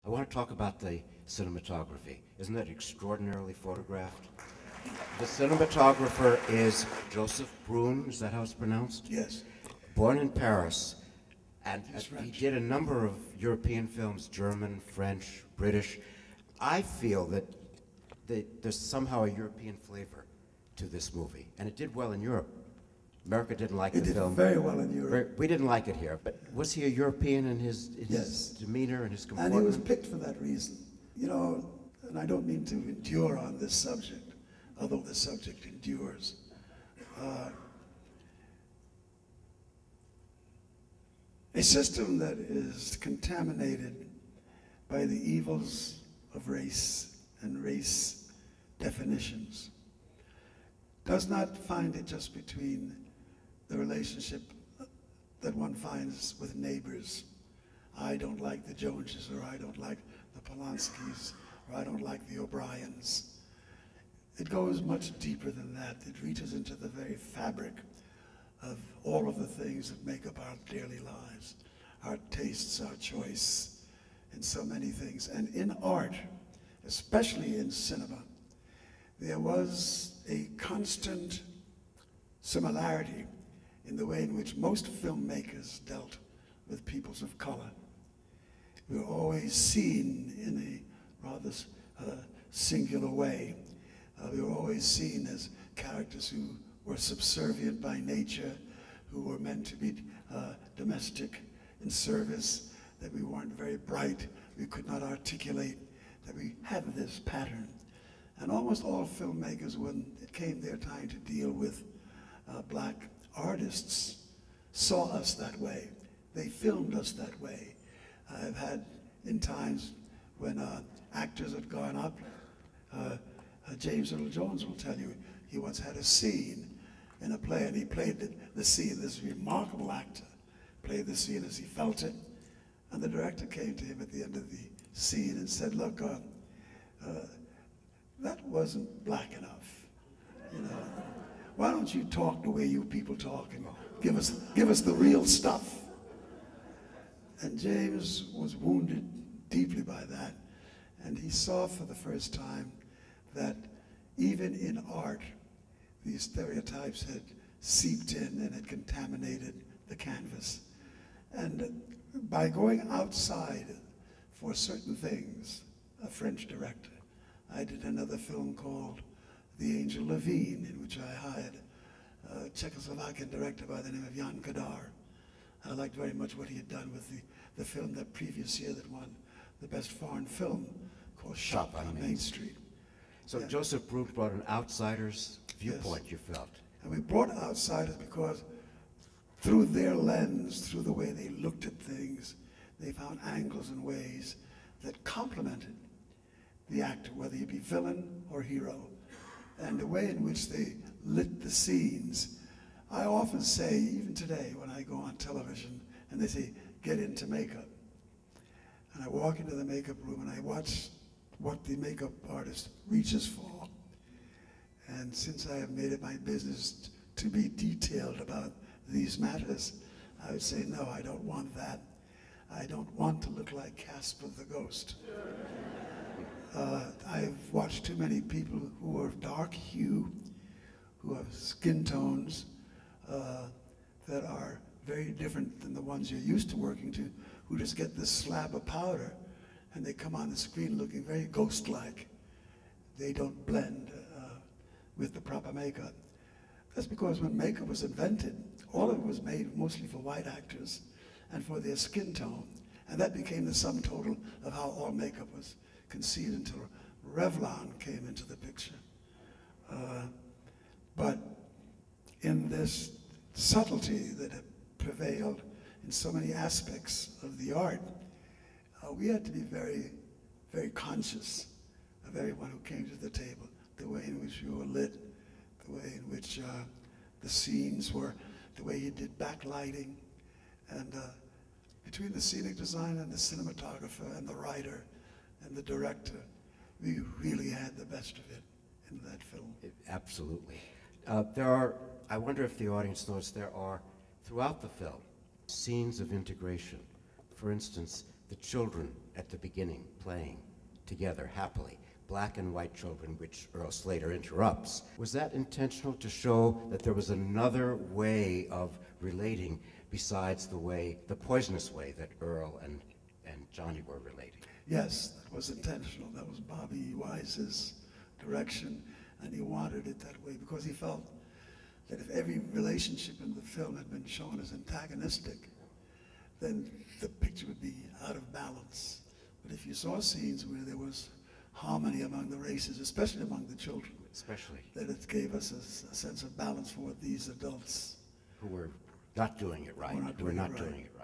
I want to talk about the cinematography. Isn't that extraordinarily photographed? The cinematographer is Joseph Brun, is that how it's pronounced? Yes. Born in Paris, and He's he French. did a number of European films, German, French, British. I feel that there's somehow a European flavor to this movie, and it did well in Europe. America didn't like It the did film. very well in Europe. We didn't like it here, but was he a European in his Yes. demeanor and his And comportment? he was picked for that reason. You know, and I don't mean to endure on this subject, although the subject endures. A system that is contaminated by the evils of race and race definitions does not find it just between the relationship that one finds with neighbors. I don't like the Joneses, or I don't like the Polanskis, or I don't like the O'Briens. It goes much deeper than that. It reaches into the very fabric of all of the things that make up our daily lives, our tastes, our choice, and so many things. And in art, especially in cinema, there was a constant similarity in the way in which most filmmakers dealt with peoples of color. We were always seen in a rather singular way. We were always seen as characters who were subservient by nature, who were meant to be domestic in service, that we weren't very bright, we could not articulate, that we had this pattern. And almost all filmmakers, when it came their time to deal with black artists, saw us that way. They filmed us that way. I've had in times when actors had gone up, James Earl Jones will tell you, he once had a scene in a play, and he played the scene. This remarkable actor played the scene as he felt it, and the director came to him at the end of the scene and said, look, that wasn't black enough, you know. Why don't you talk the way you people talk and give us the real stuff? And James was wounded deeply by that, and he saw for the first time that even in art, these stereotypes had seeped in and had contaminated the canvas. And by going outside for certain things, a French director, I did another film called The Angel Levine, in which I hired a Czechoslovakian director by the name of Jan Kadar. I liked very much what he had done with the film that previous year that won the best foreign film, called Shop on Main Street. So yeah. Joseph Brun brought an outsider's viewpoint, yes. You felt. And we brought outsiders because through their lens, through the way they looked at things, they found angles and ways that complemented the actor, whether he be villain or hero, and the way in which they lit the scenes. I often say, even today, when I go on television and they say, get into makeup, and I walk into the makeup room and I watch what the makeup artist reaches for, and since I have made it my business to be detailed about these matters, I would say, no, I don't want that. I don't want to look like Casper the Ghost. I've watched too many people who are of dark hue, who have skin tones that are very different than the ones you're used to working to, who just get this slab of powder and they come on the screen looking very ghost-like. They don't blend with the proper makeup. That's because when makeup was invented, all of it was made mostly for white actors and for their skin tone. And that became the sum total of how all makeup was conceived until Revlon came into the picture. But in this subtlety that had prevailed in so many aspects of the art, we had to be very, very conscious of everyone who came to the table, the way in which we were lit, the way in which the scenes were, the way he did backlighting, and between the scenic designer and the cinematographer and the writer and the director, we really had the best of it in that film. Absolutely. There are, I wonder if the audience knows, there are, throughout the film, scenes of integration. For instance, the children at the beginning playing together happily, black and white children, which Earl Slater interrupts. Was that intentional to show that there was another way of relating besides the poisonous way that Earl and Johnny were relating? Yes, that was intentional. That was Bobby Wise's direction, and he wanted it that way because he felt that if every relationship in the film had been shown as antagonistic, then the picture would be out of balance. But if you saw scenes where there was harmony among the races, especially among the children, then it gave us a sense of balance for these adults who were not doing it right, who were not doing it right.